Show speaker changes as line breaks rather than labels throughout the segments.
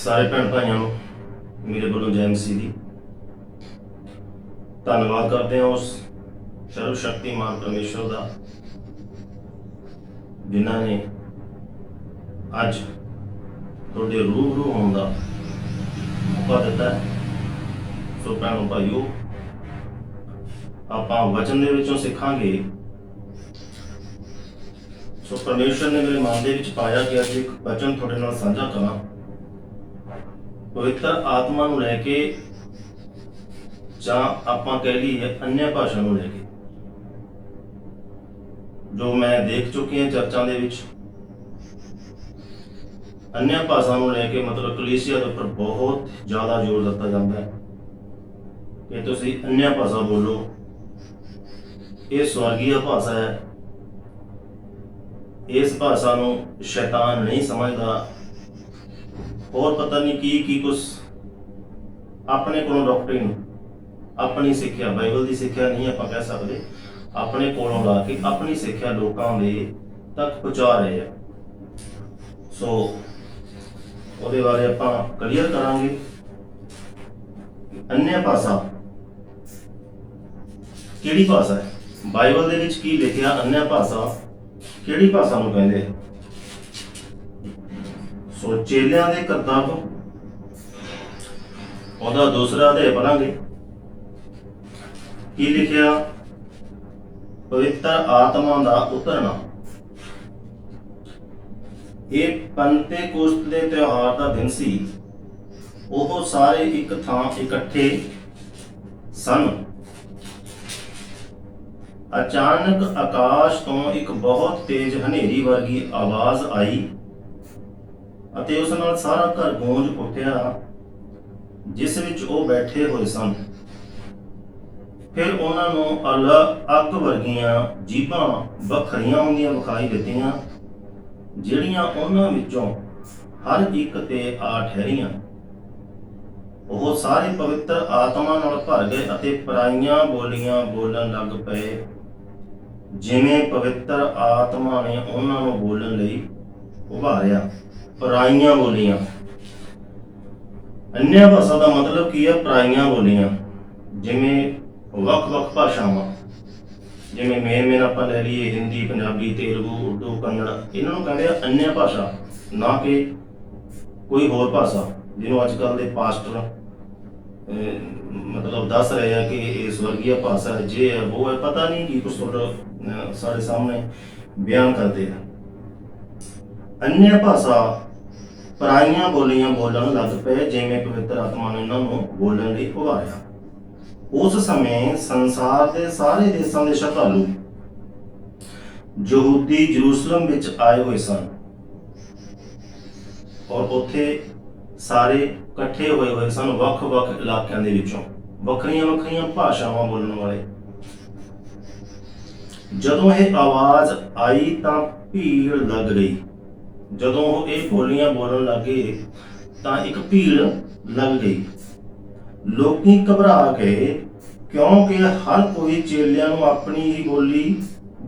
सारे भैन भाइयों मेरे वालों जय मसीह दी। धन्यवाद करते हैं उस सर्वशक्तिमान परमेश्वर का जिन्होंने अज थोड़े रूबरू होने का मौका दिता है। सो भैनों भाईओ आप वचन दे विचों सीखांगे। सो परमेश्वर ने मेरे मन के पाया कि अज एक वचन थोड़े नाल साझा करा पवित्र आत्मा नूं लैके जां आपां कह लईए अन्य भाषा नूं लैके। जो मैं देख चुकी हैं चर्चा दे विच अन्य भाषा नूं लैके मतलब कलीसिया के उपर बहुत ज़्यादा जोर दिता जाता है कि तुसीं अन्य भाषा बोलो, ये स्वर्गीय भाषा है, इस भाषा नूं शैतान नहीं समझदा और पता नहीं की कुछ अपने को डॉक्टरिन अपनी सिक्ख्या बाइबल की सिक्ख्या नहीं आप कह सकते अपने कोलों ला के अपनी सिक्ख्या लोगों के तक पहुँचा रहे हैं। सो ਉਹਦੇ बारे आप क्लीयर करांगे। अन्य भाषा किहड़ी भाषा है, बाइबल दे विच की लिखिया अन्य भाषा किहड़ी भाषा नूं कहंदे। सो चेलियां दे करतब ਉਹਦਾ दूसरा अध्याय पढ़ांगे। की लिखिया पवित्र आत्मा का उतरना। ये पंतेकोस्त दे त्योहार का दिन सी। ਉਹ ਸਾਰੇ एक ਥਾਂ इकट्ठे सन। अचानक आकाश तो एक बहुत तेज हनेरी वर्गी आवाज आई ਅਤੇ ਉਸ ਨਾਲ ਸਾਰਾ ਘਰ ਗੂੰਜ ਉੱਠਿਆ ਜਿਸ ਵਿੱਚ ਉਹ ਬੈਠੇ ਹੋਏ ਸਨ। ਫਿਰ ਉਹਨਾਂ ਨੂੰ ਅੱਗ ਵਰਗੀਆਂ ਜੀਭਾਂ ਵੱਖਰੀਆਂ ਹੁੰਦੀਆਂ ਵਿਖਾਈ ਦਿੱਤੀਆਂ ਜਿਹੜੀਆਂ ਉਹਨਾਂ ਵਿੱਚੋਂ ਹਰ ਇੱਕ ਤੇ ਆ ਠਹਿਰੀਆਂ। ਉਹ ਸਾਰੇ ਪਵਿੱਤਰ ਆਤਮਾ ਨਾਲ ਭਰ ਗਏ ਅਤੇ ਪਰਾਈਆਂ ਬੋਲੀਆਂ ਬੋਲਣ ਲੱਗ ਪਏ ਜਿਵੇਂ ਪਵਿੱਤਰ ਆਤਮਾ ਨੇ ਉਹਨਾਂ ਨੂੰ ਬੋਲਣ ਲਈ ਉਭਾਰਿਆ। ਪਰਾਈਆਂ ਬੋਲੀਆਂ अन्य भाषा का मतलब की है पराइयां बोलियां जिमें ਵੱਖ-ਵੱਖ भाषावां जिमें मेन आप लै लीए हिंदी पंजाबी तेलुगू उर्दू कन्नड़ इन्हों कहते हैं अन्य भाषा ना कि कोई होर भाषा जिन्हों अजकल के पास्टर मतलब दस रहे हैं कि स्वर्गीय भाषा है जे है वो है पता नहीं कि कुछ साढ़े सामने बयान करते हैं। अन्य भाषा पराइयां बोलियां बोलन लग पे जिवें पवित्र आत्मा ने इन्हों बोलने लई उभारिया। उस समय संसार के सारे देशों के श्रद्धालु यहूदी जरूसलम विच आए हुए सन और उत्थे सारे इकट्ठे हुए सन वख-वख इलाकों के विचों वखरियां भाषावां बोलने वाले। जदों यह आवाज़ आई तां भीड़ लग गई। जदों ये बोलियां बोलन लगे तो एक भीड़ लग गई। लोग घबरा गए क्योंकि हर कोई चेलियां नूं अपनी ही बोली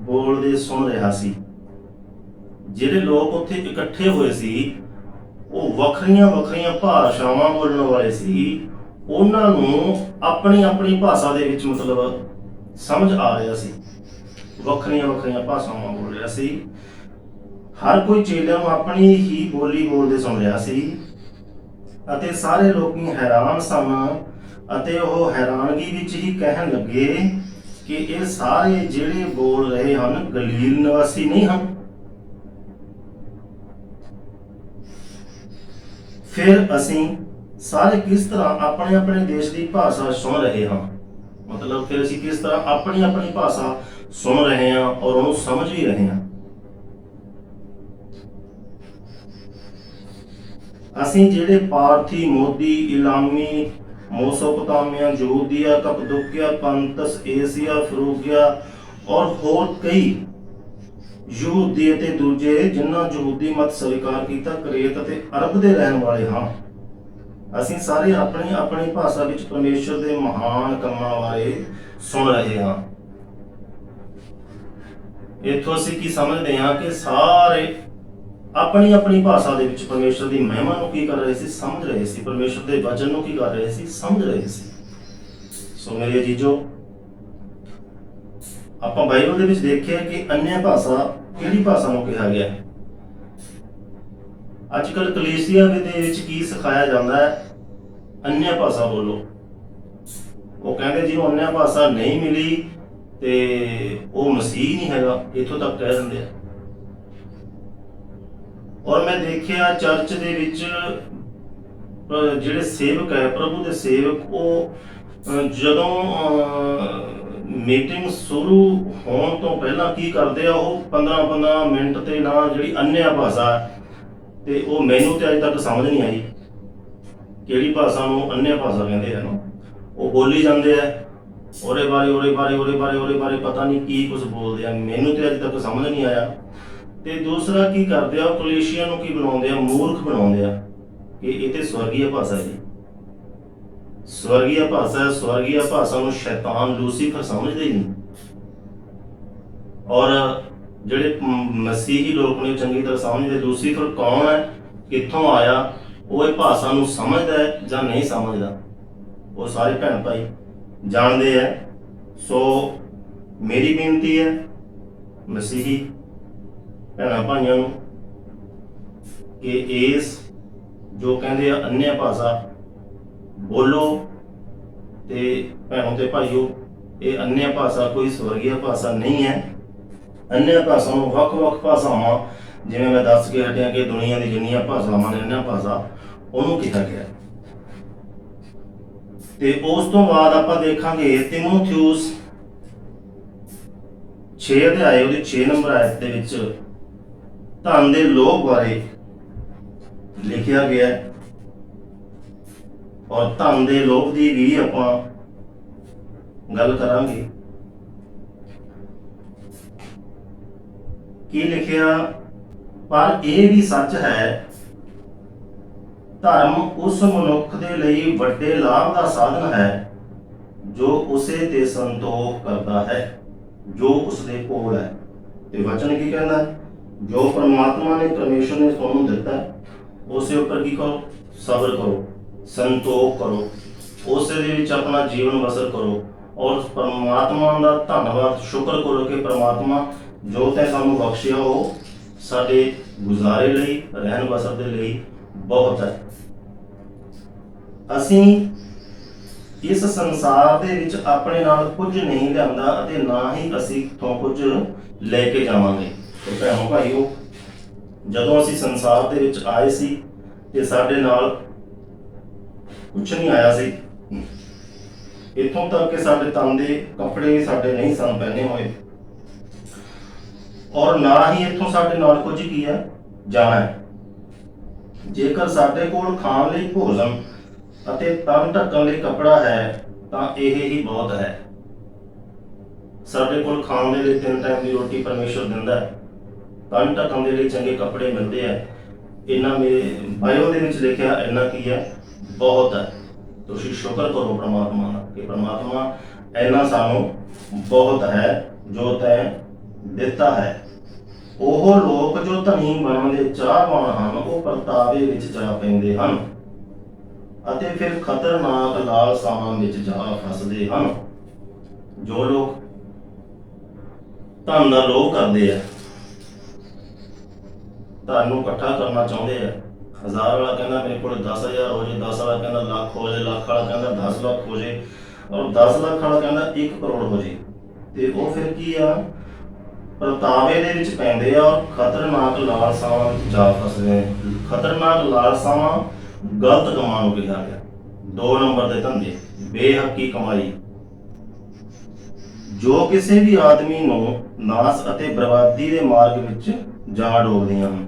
बोलदे सुन रहा सी। जिहड़े लोग उत्थे इकट्ठे हुए सी वो वखरियां भाषावां बोलण वाले सी। उन्हां नूं अपनी अपनी भाषा दे विच मतलब समझ आ रहा सी। वखरियां भाषावां बोल रहा सी। हर कोई चेलियां नूं अपनी ही बोली बोलदे सुन रहा सी अते सारे लोग हैरान सन अते ओह हैरानगी विच ही कहन लगे कि ये सारे जिहड़े बोल रहे हैं गलील निवासी नहीं हैं। फिर असीं सारे किस तरह अपने अपने देश की भाषा सुन रहे हैं। मतलब फिर असीं किस तरह अपनी अपनी भाषा सुन रहे हैं और उन्होंने समझ भी रहे हैं। ਅਸੀਂ ਜਿਹੜੇ ਪਾਰਥੀ ਮੋਦੀ ਇਲਾਮੀ मोसोपोटामिया यहूदिया कपदोकिया पंतस एशिया फ्रूगिया और होर कई यहूदी ते दूजे जिन्हां यहूदी मत स्वीकार किया करेत ते अरब दे रहन वाले हाँ। ਅਸੀਂ सारे अपनी अपनी भाषा विच परमेश्वर दे महान कम्मां बारे सुन रहे हाँ। इत्थों ਅਸੀਂ ਕੀ ਸਮਝਦੇ ਹਾਂ कि सारे ਆਪਣੀ ਆਪਣੀ ਭਾਸ਼ਾ ਦੇ ਵਿੱਚ ਪਰਮੇਸ਼ਰ ਦੀ ਮਹਿਮਾ ਨੂੰ ਕੀ ਕਰ ਰਹੇ ਸੀ, ਸਮਝ ਰਹੇ ਸੀ। ਪਰਮੇਸ਼ਰ ਦੇ ਵਚਨ ਨੂੰ ਕੀ ਕਰ ਰਹੇ ਸੀ, ਸਮਝ ਰਹੇ ਸੀ। ਸੋ ਮੇਰੇ ਜੀਜੋ, ਆਪਾਂ ਬਾਈਬਲ ਦੇ ਵਿੱਚ ਦੇਖਿਆ ਕਿ ਅਨਿਆ ਭਾਸ਼ਾ ਕਿਹੜੀ ਭਾਸ਼ਾ ਨੂੰ ਕਿਹਾ ਗਿਆ ਹੈ। ਅੱਜ ਕੱਲ੍ਹ ਕਲੀਸਿਆ ਦੇ ਵਿੱਚ ਕੀ ਸਿਖਾਇਆ ਜਾਂਦਾ ਹੈ, ਅਨਿਆ ਭਾਸ਼ਾ ਬੋਲੋ। ਉਹ ਕਹਿੰਦੇ ਜਿਹਨੂੰ ਅਨਿਆ ਭਾਸ਼ਾ ਨਹੀਂ ਮਿਲੀ ਤੇ ਉਹ ਮਸੀਹ ਨਹੀਂ ਹੈਗਾ, ਇੱਥੋਂ ਤੱਕ ਕਹਿ ਦਿੰਦੇ ਆ। ਔਰ ਮੈਂ ਦੇਖਿਆ ਚਰਚ ਦੇ ਵਿੱਚ ਜਿਹੜੇ ਸੇਵਕ ਹੈ, ਪ੍ਰਭੂ ਦੇ ਸੇਵਕ, ਉਹ ਜਦੋਂ ਮੀਟਿੰਗ ਸ਼ੁਰੂ ਹੋਣ ਤੋਂ ਪਹਿਲਾਂ ਕੀ ਕਰਦੇ ਆ, ਉਹ 15-15 ਮਿੰਟ ਤੇ ਨਾ ਜਿਹੜੀ ਅਨਿਆ ਭਾਸ਼ਾ, ਤੇ ਉਹ ਮੈਨੂੰ ਤੇ ਅਜੇ ਤੱਕ ਸਮਝ ਨਹੀਂ ਆਈ ਕਿਹੜੀ ਭਾਸ਼ਾ ਨੂੰ ਅਨਿਆ ਭਾਸ਼ਾ ਕਹਿੰਦੇ ਹਨ। ਉਹ ਬੋਲੀ ਜਾਂਦੇ ਆ, ਉਹਦੇ ਬਾਰੇ ਪਤਾ ਨਹੀਂ ਕੀ ਕੁਝ ਬੋਲਦੇ ਆ, ਮੈਨੂੰ ਤੇ ਅਜੇ ਤੱਕ ਸਮਝ ਨਹੀਂ ਆਇਆ। ਤੇ ਦੂਸਰਾ ਕੀ ਕਰਦੇ ਆ, ਉਹ ਕਲੀਸਿਆ ਨੂੰ ਕੀ ਬਣਾਉਂਦੇ ਆ, ਮੂਰਖ ਬਣਾਉਂਦੇ ਆ ਕਿ ਇਹ ਤੇ ਸਵਰਗੀ ਭਾਸ਼ਾ ਹੈ। ਸਵਰਗੀ ਭਾਸ਼ਾ, ਸਵਰਗੀ ਭਾਸ਼ਾ ਨੂੰ ਸ਼ੈਤਾਨ ਲੂਸੀਫਰ ਸਮਝਦੇ ਹੀ ਨਹੀਂ। ਔਰ ਜਿਹੜੇ ਮਸੀਹੀ ਲੋਕ ਨੇ ਚੰਗੀ ਤਰ੍ਹਾਂ ਸਮਝਦੇ ਲੂਸੀਫਰ ਕੌਣ ਹੈ, ਕਿੱਥੋਂ ਆਇਆ, ਉਹ ਇਹ ਭਾਸ਼ਾ ਨੂੰ ਸਮਝਦਾ ਹੈ ਜਾਂ ਨਹੀਂ ਸਮਝਦਾ, ਉਹ ਸਾਰੇ ਭੈਣ ਭਾਈ ਜਾਣਦੇ ਆ। ਸੋ ਮੇਰੀ ਬੇਨਤੀ ਹੈ ਮਸੀਹੀ ਭੈਣਾਂ ਭਾਈਆਂ ਨੂੰ ਕਿ ਇਸ ਜੋ ਕਹਿੰਦੇ ਆ ਅਨਿਆ ਭਾਸ਼ਾ ਬੋਲੋ, ਤੇ ਭੈਣੋਂ ਤੇ ਭਾਈਓ, ਇਹ ਅਨਿਆ ਭਾਸ਼ਾ ਕੋਈ ਸਵਰਗੀ ਭਾਸ਼ਾ ਨਹੀਂ ਹੈ। ਅਨਿਆ ਭਾਸ਼ਾ ਨੂੰ ਵੱਖ-ਵੱਖ ਭਾਸ਼ਾਵਾਂ, ਜਿਵੇਂ ਮੈਂ ਦੱਸ ਕੇ ਹਟਿਆ ਕਿ ਦੁਨੀਆ ਦੀ ਜਿੰਨੀਆਂ ਭਾਸ਼ਾਵਾਂ ਨੇ ਅਨਿਆ ਭਾਸ਼ਾ, ਉਹਨੂੰ ਕਿਹਾ ਗਿਆ। ਤੇ ਉਸ ਤੋਂ ਬਾਅਦ ਆਪਾਂ ਦੇਖਾਂਗੇ ਤਿਮੋਥਿਉਸ 6 ਅਧਿਆਏ ਉਹਦੇ 6 ਨੰਬਰ ਆਇਤ ਦੇ ਵਿੱਚ ਧਨ ਦੇ ਲੋਭ ਬਾਰੇ ਲਿਖਿਆ ਗਿਆ ਹੈ। ਔਰ ਧਨ ਦੇ ਲੋਭ ਦੀ ਵੀ ਆਪਾਂ ਗੱਲ ਕਰਾਂਗੇ। ਕੀ ਲਿਖਿਆ, ਪਰ ਇਹ ਵੀ ਸੱਚ ਹੈ, ਧਰਮ ਉਸ ਮਨੁੱਖ ਦੇ ਲਈ ਵੱਡੇ ਲਾਭ ਦਾ ਸਾਧਨ ਹੈ ਜੋ ਉਸੇ ਤੇ ਸੰਤੋਖ ਕਰਦਾ ਹੈ ਜੋ ਉਸਦੇ ਕੋਲ ਹੈ। ਤੇ ਵਚਨ ਕੀ ਕਹਿੰਦਾ, ਜੋ ਪਰਮਾਤਮਾ ਨੇ, ਪਰਮੇਸ਼ਰ ਨੇ ਤੁਹਾਨੂੰ ਦਿੱਤਾ, ਉਸੇ ਉੱਪਰ ਕੀ ਕਰੋ, ਸਬਰ ਕਰੋ, ਸੰਤੋਖ ਕਰੋ, ਉਸੇ ਦੇ ਵਿੱਚ ਆਪਣਾ ਜੀਵਨ ਬਸਰ ਕਰੋ। ਔਰ ਪਰਮਾਤਮਾ ਦਾ ਧੰਨਵਾਦ, ਸ਼ੁਕਰ ਕਰੋ ਕਿ ਪਰਮਾਤਮਾ ਜੋ ਤੈਂ ਸਾਨੂੰ ਬਖਸ਼ਿਆ ਉਹ ਸਾਡੇ ਗੁਜ਼ਾਰੇ ਲਈ, ਰਹਿਣ ਬਸਰ ਦੇ ਲਈ ਬਹੁਤ ਹੈ। ਅਸੀਂ ਇਸ ਸੰਸਾਰ ਦੇ ਵਿੱਚ ਆਪਣੇ ਨਾਲ ਕੁਝ ਨਹੀਂ ਲਿਆਂਦਾ ਅਤੇ ਨਾ ਹੀ ਅਸੀਂ ਤੋਂ ਕੁਝ ਲੈ ਕੇ ਜਾਵਾਂਗੇ। ਤੇ ਭੈਣੋ ਭਾਈਓ, ਜਦੋਂ ਅਸੀਂ ਸੰਸਾਰ ਦੇ ਵਿੱਚ ਆਏ ਸੀ ਤੇ ਸਾਡੇ ਨਾਲ ਕੁਝ ਨਹੀਂ ਆਇਆ ਸੀ। ਇੱਥੋਂ ਤੱਕ ਕਿ ਸਾਡੇ ਤਨ ਦੇ ਕੱਪੜੇ ਵੀ ਸਾਡੇ ਨਹੀਂ ਸਨ ਪਹਿਨੇ ਹੋਏ, ਔਰ ਨਾ ਹੀ ਇੱਥੋਂ ਸਾਡੇ ਨਾਲ ਕੁਝ ਕੀ ਹੈ ਜਾਣਾ ਹੈ। ਜੇਕਰ ਸਾਡੇ ਕੋਲ ਖਾਣ ਲਈ ਭੋਜਨ ਅਤੇ ਤਨ ਢੱਕਣ ਲਈ ਕੱਪੜਾ ਹੈ ਤਾਂ ਇਹ ਹੀ ਬਹੁਤ ਹੈ। ਸਾਡੇ ਕੋਲ ਖਾਣ ਦੇ ਲਈ 3 ਟਾਈਮ ਦੀ ਰੋਟੀ ਪਰਮੇਸ਼ਰ ਦਿੰਦਾ ਹੈ, ਤਨ ਢੱਕਣ ਦੇ ਲਈ ਚੰਗੇ ਕੱਪੜੇ ਮਿਲਦੇ ਆ। ਇਹਨਾਂ ਮੇਰੇ ਬਾਈਬਲ ਦੇ ਵਿੱਚ ਲਿਖਿਆ ਇੰਨਾ ਕੀ ਹੈ, ਬਹੁਤ ਹੈ। ਤੁਸੀਂ ਸ਼ੁਕਰ ਕਰੋ ਪਰਮਾਤਮਾ ਦਾ ਕਿ ਪਰਮਾਤਮਾ ਇੰਨਾ ਸਾਨੂੰ ਬਹੁਤ ਹੈ ਜੋ ਤੈਂ ਦਿੱਤਾ ਹੈ। ਉਹ ਲੋਕ ਜੋ ਧਨੀ ਬਣਨ ਦੇ ਚਾਹਵਾਨ ਹਨ, ਉਹ ਪਰਤਾਵੇ ਵਿੱਚ ਜਾ ਪੈਂਦੇ ਹਨ ਅਤੇ ਫਿਰ ਖਤਰਨਾਕ ਲਾਲਸਾਵਾਂ ਵਿੱਚ ਜਾ ਫਸਦੇ ਹਨ। ਜੋ ਲੋਕ ਧਨ ਦਾ ਲੋਭ ਕਰਦੇ ਆ, ਧਨ ਨੂੰ ਇਕੱਠਾ ਕਰਨਾ ਚਾਹੁੰਦੇ ਆ, 1000 ਵਾਲਾ ਕਹਿੰਦਾ ਮੇਰੇ ਕੋਲ 10,000 ਹੋ ਜੇ, 10 ਵਾਲਾ ਕਹਿੰਦਾ ਲੱਖ ਹੋ ਜੇ, ਲੱਖ ਵਾਲਾ ਕਹਿੰਦਾ 10 ਲੱਖ ਹੋ ਜੇ, ਔਰ 10 ਲੱਖ ਵਾਲਾ ਕਹਿੰਦਾ 1 ਕਰੋੜ ਹੋ ਜੇ। ਤੇ ਉਹ ਫਿਰ ਕੀ ਆ, ਪਰਤਾਵੇ ਦੇ ਵਿੱਚ ਪੈਂਦੇ ਆ ਔਰ ਖਤਰਨਾਕ ਲਾਲਸਾਵਾਂ ਵਿੱਚ ਜਾ ਫਸਦੇ। ਖਤਰਨਾਕ ਲਾਲਸਾਵਾਂ ਗਲਤ ਕੰਮਾਂ ਨੂੰ ਕਿਹਾ ਗਿਆ। 2 ਨੰਬਰ ਦੇ ਧੰਦੇ, ਬੇਹੱਕੀ ਕਮਾਈ, ਜੋ ਕਿਸੇ ਵੀ ਆਦਮੀ ਨੂੰ ਨਾਸ ਅਤੇ ਬਰਬਾਦੀ ਦੇ ਮਾਰਗ ਵਿੱਚ ਜਾ ਡੋਬਦੀਆਂ ਹਨ।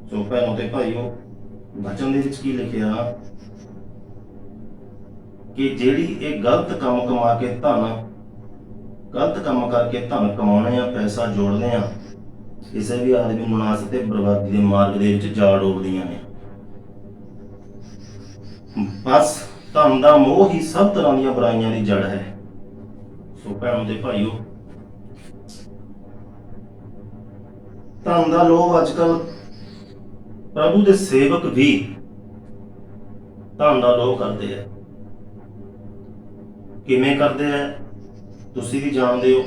ਸੋ ਭੈਣੋ ਤੇ ਭਾਈਓ, ਵਚਨ ਦੇ ਵਿੱਚ ਕੀ ਲਿਖਿਆ ਕਿ ਜਿਹੜੀ ਇਹ ਗਲਤ ਕੰਮ ਕਮਾ ਕੇ ਧਨ, ਗਲਤ ਕੰਮ ਕਰਕੇ ਧਨ ਕਮਾਉਣੇ ਆ, ਪੈਸਾ ਜੋੜਦੇ ਆ, ਕਿਸੇ ਵੀ ਆਦਮੀ ਨੂੰ ਨਾਸ ਤੇ ਬਰਬਾਦੀ ਦੇ ਮਾਰਗ ਦੇ ਵਿੱਚ ਜਾ ਡੋਬਦੀਆਂ ਨੇ। ਬਸ ਧਨ ਦਾ ਮੋਹ ਹੀ ਸਭ ਤਰ੍ਹਾਂ ਦੀਆਂ ਬੁਰਾਈਆਂ ਦੀ ਜੜ ਹੈ। ਸੋ ਭੈਣੋ ਤੇ ਭਾਈਓ, ਧਨ ਦਾ ਲੋਭ ਅੱਜ ਕੱਲ ਪ੍ਰਭੂ ਦੇ ਸੇਵਕ ਵੀ ਧਨ ਦਾ ਲੋਭ ਕਰਦੇ ਆ। ਕਿਵੇਂ ਕਰਦੇ ਆ ਤੁਸੀਂ ਵੀ ਜਾਣਦੇ ਹੋ।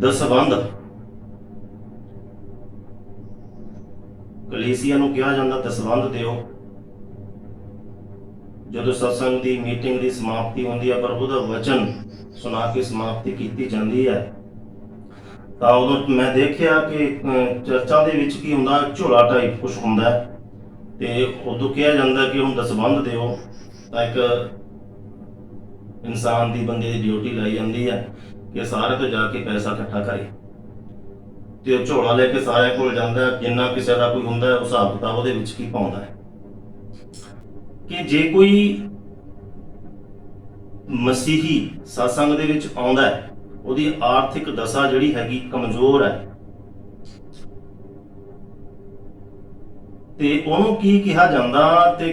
ਦਸਵੰਧ ਕਲੀਸਿਆ ਨੂੰ ਕਿਹਾ ਜਾਂਦਾ ਦਸਵੰਧ ਦਿਓ। ਜਦੋਂ ਸਤਸੰਗ ਦੀ ਮੀਟਿੰਗ ਦੀ ਸਮਾਪਤੀ ਹੁੰਦੀ ਹੈ, ਪ੍ਰਭੂ ਦਾ ਵਚਨ ਸੁਣਾ ਕੇ ਸਮਾਪਤੀ ਕੀਤੀ ਜਾਂਦੀ ਹੈ, ਤਾਂ ਉਦੋਂ ਮੈਂ ਦੇਖਿਆ ਕਿ ਚਰਚਾਂ ਦੇ ਵਿੱਚ ਕੀ ਹੁੰਦਾ, ਝੋਲਾ ਟਾਈਪ ਕੁਛ ਹੁੰਦਾ ਤੇ ਉਦੋਂ ਕਿਹਾ ਜਾਂਦਾ ਕਿ ਹੁਣ ਦਸਵੰਧ ਦਿਓ। ਤਾਂ ਇੱਕ ਇਨਸਾਨ ਦੀ, ਬੰਦੇ ਦੀ ਡਿਊਟੀ ਲਾਈ ਜਾਂਦੀ ਹੈ ਕਿ ਸਾਰੇ ਤੋਂ ਜਾ ਕੇ ਪੈਸਾ ਇਕੱਠਾ ਕਰੇ ਤੇ ਉਹ ਝੋਲਾ ਲੈ ਕੇ ਸਾਰਿਆਂ ਕੋਲ ਜਾਂਦਾ। ਜਿੰਨਾ ਕਿਸੇ ਦਾ ਕੋਈ ਹੁੰਦਾ ਉਹ ਹਿਸਾਬ ਕਿਤਾਬ ਉਹਦੇ ਵਿੱਚ ਕੀ ਪਾਉਂਦਾ ਹੈ ਕਿ ਜੇ ਕੋਈ ਮਸੀਹੀ ਸਤਸੰਗ ਦੇ ਵਿੱਚ ਆਉਂਦਾ ਹੈ, ਉਹਦੀ ਆਰਥਿਕ ਦਸ਼ਾ ਜਿਹੜੀ ਹੈਗੀ ਕਮਜ਼ੋਰ ਹੈ, ਤੇ ਉਹਨੂੰ ਕੀ ਕਿਹਾ ਜਾਂਦਾ ਤੇ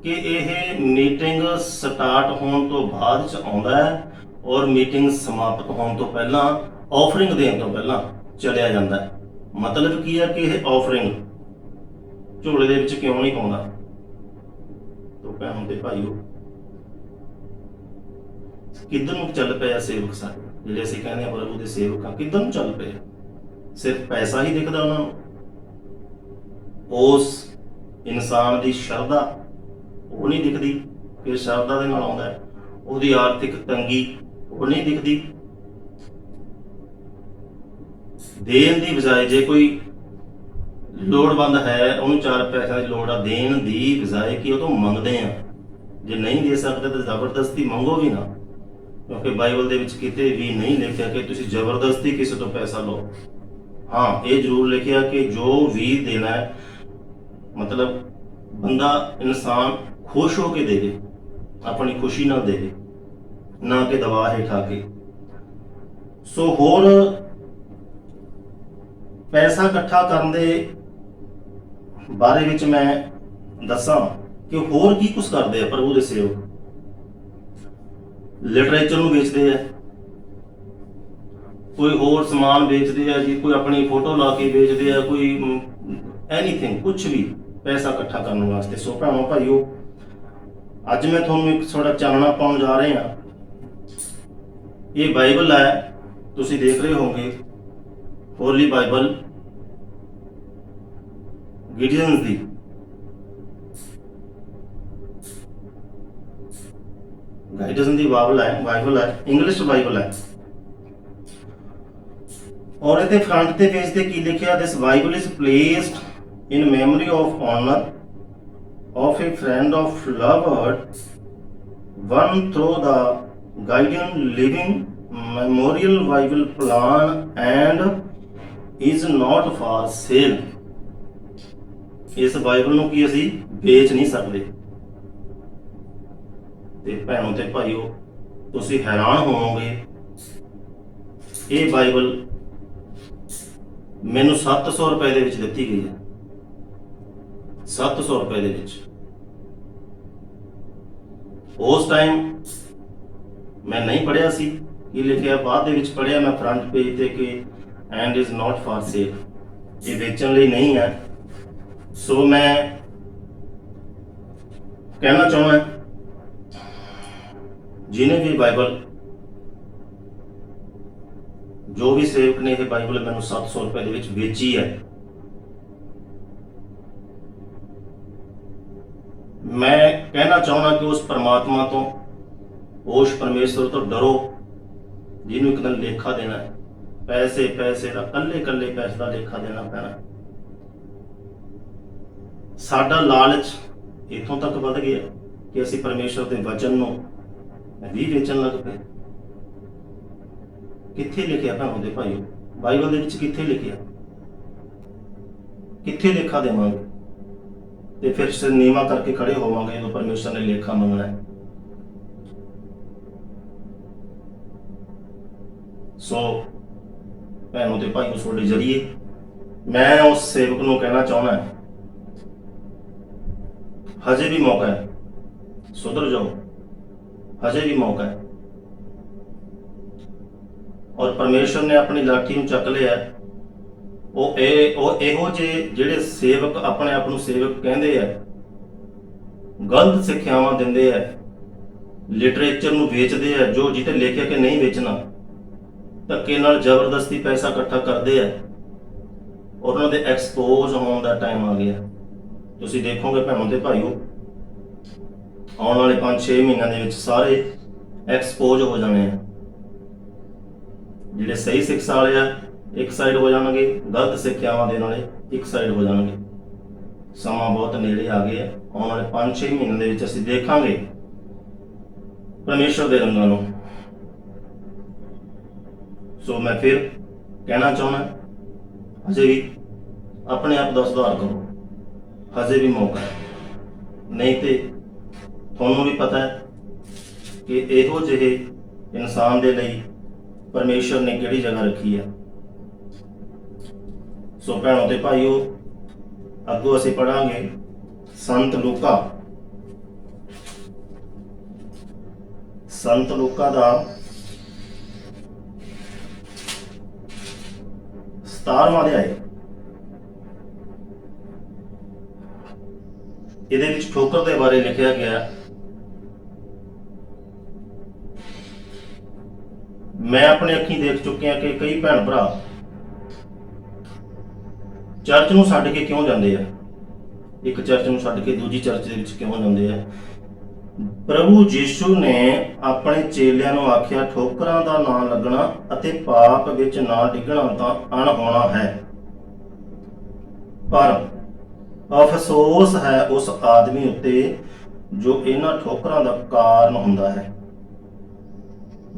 ਕਿ ਇਹ ਮੀਟਿੰਗ ਸਟਾਰਟ ਹੋਣ ਤੋਂ ਬਾਅਦ ਚ ਆਉਂਦਾ ਹੈ ਔਰ ਮੀਟਿੰਗ ਸਮਾਪਤ ਹੋਣ ਤੋਂ ਪਹਿਲਾਂ ਆਫਰਿੰਗ ਦੇਣ ਤੋਂ ਪਹਿਲਾਂ ਚਲਿਆ ਜਾਂਦਾ ਹੈ। ਮਤਲਬ ਕੀ ਹੈ ਕਿ ਇਹ ਆਫਰਿੰਗ ਝੋਲੇ ਦੇ ਵਿੱਚ ਕਿਉਂ ਨਹੀਂ ਪਾਉਂਦਾ। ਤੋ ਭੈਣੋ ਤੇ ਭਾਈਓ, ਕਿੱਧਰ ਨੂੰ ਚੱਲ ਪਿਆ ਸੇਵਕ ਸਾਡੇ, ਜਿਹੜੇ ਅਸੀਂ ਕਹਿੰਦੇ ਆ ਪ੍ਰਭੂ ਦੇ ਸੇਵਕ ਆ, ਕਿੱਧਰ ਨੂੰ ਚੱਲ ਪਏ। ਸਿਰਫ ਪੈਸਾ ਹੀ ਦਿਖਦਾ ਉਹਨਾਂ ਨੂੰ। ਉਸ ਇਨਸਾਨ ਦੀ ਸ਼ਰਧਾ ਉਹ ਨਹੀਂ ਦਿਖਦੀ ਕਿ ਸ਼ਰਧਾ ਦੇ ਨਾਲ ਆਉਂਦਾ ਹੈ। ਉਹਦੀ ਆਰਥਿਕ ਤੰਗੀ ਉਹ ਨਹੀਂ ਦਿਖਦੀ। ਦੇਣ ਦੀ ਬਜਾਏ, ਜੇ ਕੋਈ ਲੋੜਵੰਦ ਹੈ, ਉਹਨੂੰ 4 ਪੈਸਿਆਂ ਦੀ ਲੋੜ ਆ, ਦੇਣ ਦੀ ਬਜਾਏ ਕਿ ਉਹ ਤੋਂ ਮੰਗਦੇ ਆ। ਜੇ ਨਹੀਂ ਦੇ ਸਕਦੇ ਤਾਂ ਜ਼ਬਰਦਸਤੀ ਮੰਗੋ ਵੀ ਨਾ, ਕਿਉਂਕਿ ਬਾਈਬਲ ਦੇ ਵਿੱਚ ਕਿਤੇ ਵੀ ਨਹੀਂ ਲਿਖਿਆ ਕਿ ਤੁਸੀਂ ਜ਼ਬਰਦਸਤੀ ਕਿਸੇ ਤੋਂ ਪੈਸਾ ਲਓ। ਹਾਂ, ਇਹ ਜ਼ਰੂਰ ਲਿਖਿਆ ਕਿ ਜੋ ਵੀ ਦੇਣਾ ਹੈ, ਮਤਲਬ ਬੰਦਾ, ਇਨਸਾਨ ਖੁਸ਼ ਹੋ ਕੇ ਦੇਵੇ, ਆਪਣੀ ਖੁਸ਼ੀ ਨਾਲ ਦੇਵੇ, ਨਾ ਕਿ ਦਬਾਅ ਹੇਠ ਆ ਕੇ। ਸੋ ਹੋਰ ਪੈਸਾ ਇਕੱਠਾ ਕਰਨ ਦੇ ਬਾਰੇ ਵਿੱਚ ਮੈਂ ਦੱਸਾਂ ਕਿ ਹੋਰ ਕੀ ਕੁਛ ਕਰਦੇ ਆ ਪ੍ਰਭੂ ਦੇ ਸੇਵਕ। ਲਿਟਰੇਚਰ ਨੂੰ ਵੇਚਦੇ ਆ, ਕੋਈ ਹੋਰ ਸਮਾਨ ਵੇਚਦੇ ਆ ਜੀ, ਕੋਈ ਆਪਣੀ ਫੋਟੋ ਲਾ ਕੇ ਵੇਚਦੇ ਆ, ਕੋਈ ਐਨੀਥਿੰਗ, ਕੁਛ ਵੀ ਪੈਸਾ ਇਕੱਠਾ ਕਰਨ ਵਾਸਤੇ। ਸੋ ਭੈਣੋ ਭਾਈਓ, ਅੱਜ ਮੈਂ ਤੁਹਾਨੂੰ ਇੱਕ ਥੋੜਾ ਚਾਨਣਾ ਪਾਉਣ ਜਾ ਰਹੇ ਹਾਂ। ਇਹ ਬਾਈਬਲ ਹੈ, ਤੁਸੀਂ ਦੇਖ ਰਹੇ ਹੋਵੋਗੇ, ਹੋਲੀ ਬਾਈਬਲ ਗਿਡੀਅਨ ਦੀ। ਗਾਈਡਨ ਦੀ ਬਾਈਬਲ ਹੈ, ਇੰਗਲਿਸ਼ ਬਾਈਬਲ ਹੈ। ਔਰ ਇਹਦੇ ਫਰੰਟ ਤੇ ਪੇਜ ਤੇ ਕੀ ਲਿਖਿਆ, this Bible is placed in memory of honor of a friend of loved one through the Guardian Living Memorial Bible Plan and is not for sale। ਇਸ Bible ਨੂੰ ਕੀ ਅਸੀਂ ਵੇਚ ਨਹੀਂ ਸਕਦੇ। ਤੇ ਭੈਣੋ ਤੇ ਭਾਈਓ, ਤੁਸੀਂ ਹੈਰਾਨ ਹੋਵੋਗੇ, ਇਹ ਬਾਈਬਲ ਮੈਨੂੰ 700 ਰੁਪਏ ਦੇ ਵਿੱਚ ਦਿੱਤੀ ਗਈ ਹੈ। 700 ਰੁਪਏ ਦੇ ਵਿੱਚ। ਉਸ ਟਾਈਮ ਮੈਂ ਨਹੀਂ ਪੜ੍ਹਿਆ ਸੀ ਕੀ ਲਿਖਿਆ, ਬਾਅਦ ਦੇ ਵਿੱਚ ਪੜ੍ਹਿਆ ਮੈਂ ਫਰੰਟ ਪੇਜ ਤੇ ਕਿ and is not for sale, ਇਹ ਵੇਚਣ ਲਈ ਨਹੀਂ ਹੈ। ਸੋ ਮੈਂ ਕਹਿਣਾ ਚਾਹੁੰਦਾ, ਜਿਹਨੇ ਵੀ ਬਾਈਬਲ, ਜੋ ਵੀ ਸੇਵਕ ਨੇ ਇਹ ਬਾਈਬਲ ਮੈਨੂੰ 700 ਰੁਪਏ ਦੇ ਵਿੱਚ ਵੇਚੀ ਹੈ, ਮੈਂ ਕਹਿਣਾ ਚਾਹੁੰਦਾ ਕਿ ਉਸ ਪਰਮਾਤਮਾ ਤੋਂ, ਉਸ ਪਰਮੇਸ਼ਵਰ ਤੋਂ ਡਰੋ, ਜਿਹਨੂੰ ਇੱਕ ਦਿਨ ਲੇਖਾ ਦੇਣਾ ਹੈ। ਪੈਸੇ ਦਾ, ਕੱਲੇ ਪੈਸੇ ਦਾ ਲੇਖਾ ਦੇਣਾ ਪੈਣਾ। ਸਾਡਾ ਲਾਲਚ ਇੱਥੋਂ ਤੱਕ ਵੱਧ ਗਿਆ ਕਿ ਅਸੀਂ ਪਰਮੇਸ਼ਵਰ ਦੇ ਵਚਨ ਨੂੰ ਵੀ ਵੇਚਣ ਲੱਗ ਪਏ। ਕਿੱਥੇ ਲਿਖਿਆ ਭੈਣੋ ਦੇ ਭਾਈਓ, ਬਾਈਬਲ ਦੇ ਵਿੱਚ ਕਿੱਥੇ ਲਿਖਿਆ? ਕਿੱਥੇ ਲੇਖਾ ਦੇਵਾਂਗੇ? ਤੇ ਫਿਰ ਨੀਵਾਂ ਕਰਕੇ ਖੜੇ ਹੋਵਾਂਗੇ ਜਦੋਂ ਪਰਮੇਸ਼ਰ ਨੇ ਲੇਖਾ ਮੰਗਣਾ ਹੈ। ਸੋ ਭੈਣੋ ਤੇ ਭਾਈਓ, ਤੁਹਾਡੇ ਜਰੀਏ ਮੈਂ ਉਸ ਸੇਵਕ ਨੂੰ ਕਹਿਣਾ ਚਾਹੁੰਦਾ, ਹਜੇ ਵੀ ਮੌਕਾ ਹੈ, ਸੁਧਰ ਜਾਓ, ਹਜੇ ਵੀ ਮੌਕਾ ਹੈ। ਔਰ ਪਰਮੇਸ਼ਰ ਨੇ ਆਪਣੀ ਲਾਠੀ ਨੂੰ ਚੱਕ ਲਿਆ। ਉਹ ਇਹੋ ਜਿਹੇ ਜਿਹੜੇ ਸੇਵਕ ਆਪਣੇ ਆਪ ਨੂੰ ਸੇਵਕ ਕਹਿੰਦੇ ਆ, ਗਲਤ ਸਿੱਖਿਆਵਾਂ ਦਿੰਦੇ ਆ, ਲਿਟਰੇਚਰ ਨੂੰ ਵੇਚਦੇ ਆ, ਜੋ ਜਿੱਤੇ ਲਿਖਿਆ ਕਿ ਨਹੀਂ ਵੇਚਣਾ, ਧੱਕੇ ਨਾਲ ਜ਼ਬਰਦਸਤੀ ਪੈਸਾ ਇਕੱਠਾ ਕਰਦੇ ਆ, ਔਰ ਉਹਨਾਂ ਦੇ ਐਕਸਪੋਜ਼ ਹੋਣ ਦਾ ਟਾਈਮ ਆ ਗਿਆ। ਤੁਸੀਂ ਦੇਖੋਗੇ ਭੈਣੋਂ ਤੇ ਭਾਈਓ, ਆਉਣ ਵਾਲੇ 5-6 ਮਹੀਨਿਆਂ ਦੇ ਵਿੱਚ ਸਾਰੇ ਐਕਸਪੋਜ਼ ਹੋ ਜਾਣੇ ਆ। ਜਿਹੜੇ ਸਹੀ ਸਿੱਖਿਆ ਵਾਲੇ ਆ ਇੱਕ ਸਾਈਡ ਹੋ ਜਾਣਗੇ, ਗਲਤ ਸਿੱਖਿਆਵਾਂ ਦੇਣ ਵਾਲੇ ਇੱਕ ਸਾਈਡ ਹੋ ਜਾਣਗੇ। ਸਮਾਂ ਬਹੁਤ ਨੇੜੇ ਆ ਗਿਆ। ਆਉਣ ਵਾਲੇ 5-6 ਮਹੀਨਿਆਂ ਦੇ ਵਿੱਚ ਅਸੀਂ ਦੇਖਾਂਗੇ ਪਰਮੇਸ਼ਰ ਦੇ ਰੰਗਾਂ ਨੂੰ। ਸੋ ਮੈਂ ਫਿਰ ਕਹਿਣਾ ਚਾਹੁੰਦਾ, ਹਜੇ ਵੀ ਆਪਣੇ ਆਪ ਦਾ ਸੁਧਾਰ ਕਰੋ, ਹਜੇ ਵੀ ਮੌਕਾ ਹੈ। ਨਹੀਂ ਤੇ ਤੁਹਾਨੂੰ ਵੀ ਪਤਾ ਹੈ ਕਿ ਇਹੋ ਜਿਹੇ ਇਨਸਾਨ ਦੇ ਲਈ ਪਰਮੇਸ਼ਰ ਨੇ ਕਿਹੜੀ ਜਗ੍ਹਾ ਰੱਖੀ ਹੈ। ਸੋ ਭੈਣੋ ਤੇ ਭਾਈਓ, ਅੱਗੋਂ ਅਸੀਂ ਪੜਾਂਗੇ ਸੰਤ ਲੂਕਾ ਦਾ 17ਵਾਂ ਅਧਿਆਇ। ਇਹਦੇ ਵਿੱਚ ਠੋਕਰ ਦੇ ਬਾਰੇ ਲਿਖਿਆ ਗਿਆ। ਮੈਂ ਆਪਣੀ ਅੱਖੀਂ ਦੇਖ ਚੁੱਕਿਆ ਕਿ ਕਈ ਭੈਣ ਭਰਾ ਚਰਚ ਨੂੰ ਛੱਡ ਕੇ ਕਿਉਂ ਜਾਂਦੇ ਆ, ਇੱਕ ਚਰਚ ਨੂੰ ਛੱਡ ਕੇ ਦੂਜੀ ਚਰਚ ਦੇ ਵਿੱਚ ਕਿਉਂ ਜਾਂਦੇ ਆ। ਪ੍ਰਭੂ ਯੀਸ਼ੂ ਨੇ ਆਪਣੇ ਚੇਲਿਆਂ ਨੂੰ ਆਖਿਆ, ਠੋਕਰਾਂ ਦਾ ਨਾਂ ਲੱਗਣਾ ਅਤੇ ਪਾਪ ਵਿੱਚ ਨਾ ਡਿੱਗਣਾ ਤਾਂ ਅਣਹੋਣਾ ਹੈ, ਪਰ ਅਫਸੋਸ ਹੈ ਉਸ ਆਦਮੀ ਉੱਤੇ ਜੋ ਇਹਨਾਂ ਠੋਕਰਾਂ ਦਾ ਕਾਰਨ ਹੁੰਦਾ ਹੈ,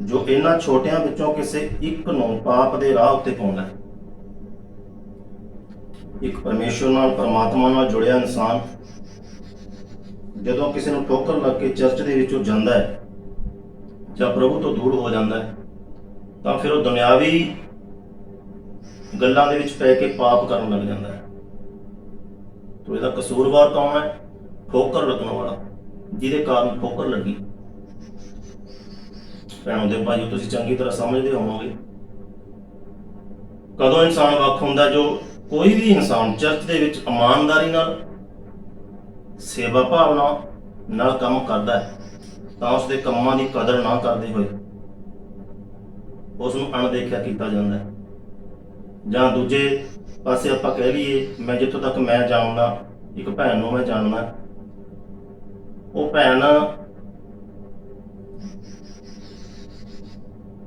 ਜੋ ਇਹਨਾਂ ਛੋਟਿਆਂ ਵਿੱਚੋਂ ਕਿਸੇ ਇੱਕ ਨੂੰ ਪਾਪ ਦੇ ਰਾਹ ਉੱਤੇ ਪਾਉਂਦਾ ਹੈ। ਇੱਕ ਪਰਮੇਸ਼ਰ ਨਾਲ, ਪਰਮਾਤਮਾ ਨਾਲ ਜੁੜਿਆ ਇਨਸਾਨ ਜਦੋਂ ਕਿਸੇ ਨੂੰ ਠੋਕਰ ਲੱਗ ਕੇ ਚਰਚ ਦੇ ਵਿੱਚੋਂ ਜਾਂਦਾ ਹੈ ਜਾਂ ਪ੍ਰਭੂ ਤੋਂ ਦੂਰ ਹੋ ਜਾਂਦਾ ਹੈ, ਤਾਂ ਫਿਰ ਉਹ ਦੁਨਿਆਵੀ ਗੱਲਾਂ ਦੇ ਵਿੱਚ ਪੈ ਕੇ ਪਾਪ ਕਰਨ ਲੱਗ ਜਾਂਦਾ ਹੈ। ਤੋ ਇਹਦਾ ਕਸੂਰਵਾਰ ਕੌਣ ਹੈ? ਠੋਕਰ ਲੱਗਣ ਵਾਲਾ, ਜਿਹਦੇ ਕਾਰਨ ਠੋਕਰ ਲੱਗੀ। ਭੈਣੋ ਦੇ ਭਾਈਓ, ਤੁਸੀਂ ਚੰਗੀ ਤਰ੍ਹਾਂ ਸਮਝਦੇ ਹੋਵੋਗੇ ਕਦੋਂ ਇਨਸਾਨ ਵੱਖ ਹੁੰਦਾ। ਜੋ ਕੋਈ ਵੀ ਇਨਸਾਨ ਚਰਚ ਦੇ ਵਿੱਚ ਇਮਾਨਦਾਰੀ ਨਾਲ, ਸੇਵਾ ਭਾਵਨਾ ਨਾਲ ਕੰਮ ਕਰਦਾ ਹੈ, ਤਾਂ ਉਸਦੇ ਕੰਮਾਂ ਦੀ ਕਦਰ ਨਾ ਕਰਦੇ ਹੋਏ ਉਸ ਨੂੰ ਅਣਦੇਖਿਆ ਕੀਤਾ ਜਾਂਦਾ ਹੈ। ਜਾਂ ਦੂਜੇ ਪਾਸੇ ਆਪਾਂ ਕਹਿ ਲਈਏ, ਮੈਂ ਜਿੱਥੋਂ ਤੱਕ ਮੈਂ ਜਾਣਦਾ, ਇੱਕ ਭੈਣ ਨੂੰ ਮੈਂ ਜਾਣਦਾ, ਉਹ ਭੈਣ